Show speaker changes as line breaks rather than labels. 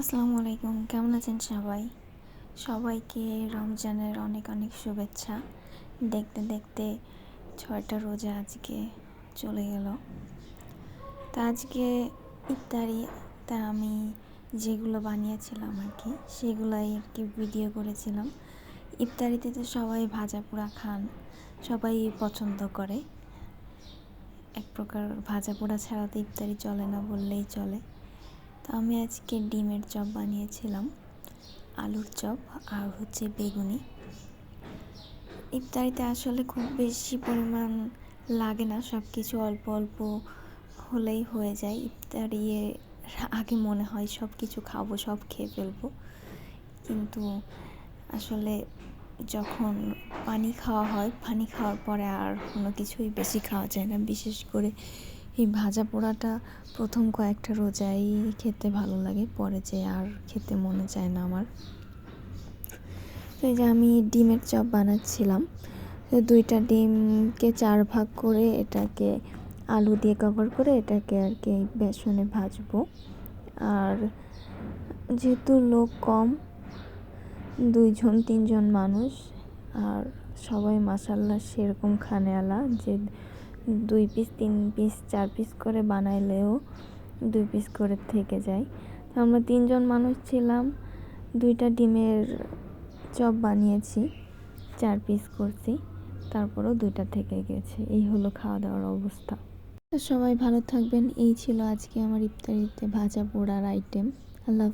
আসসালামু আলাইকুম, কেমন আছেন সবাই? সবাইকে রমজানের অনেক অনেক শুভেচ্ছা। দেখতে দেখতে 6টা রোজা আজকে চলে গেল। তা আজকে ইফতারিতে আমি যেগুলো বানিয়েছিলাম সেগুলাই ভিডিও করেছিলাম। ইফতারিতে তো সবাই ভাজা পোড়া খান, সবাই পছন্দ করে। এক প্রকার ভাজা পোড়া ছাড়া তো ইফতারি চলে না বললেই চলে। তো আমি আজকে ডিমের চপ বানিয়েছিলাম, আলুর চপ আর বেগুনি। ইফতারিতে আসলে খুব বেশি পরিমাণ লাগে না, সব কিছু অল্প অল্প হলেই হয়ে যায়। ইফতারিয়ে আগে মনে হয় সব কিছু খাবো, সব খেয়ে ফেলবো, কিন্তু আসলে যখন পানি খাওয়া হয়, পানি খাওয়ার পরে আর কোনো কিছুই বেশি খাওয়া যায় না। বিশেষ করে এই ভাজা পোড়াটা প্রথম কয়েকটা রোজাই খেতে ভালো লাগে, পরে যে আর খেতে মনে চায় না আমার। তো এই যে আমি ডিমের চপ বানাচ্ছিলাম। তো 2টা ডিমকে 4 ভাগ করে এটাকে আলু দিয়ে কভার করে এটাকে বেসনে ভাজবো। আর যেহেতু লোক কম, 2-3 জন মানুষ, আর সবাই মাশাআল্লাহ সেরকম খানেওয়ালা যে 2 পিস 3 পিস 4 পিস করে বানাইলেও 2 পিস করে থেকে যায়। তো আমরা 3 জন মানুষ ছিলাম, 2টা ডিমের চপ বানিয়েছি, 4 পিস করছি, তারপরেও 2টা থেকে গেছে। এই হলো খাওয়া দাওয়ার অবস্থা। তো সবাই ভালো থাকবেন। এই ছিল আজকে আমার ইফতারিতে ভাজা পোড়ার আইটেম। আল্লাহ।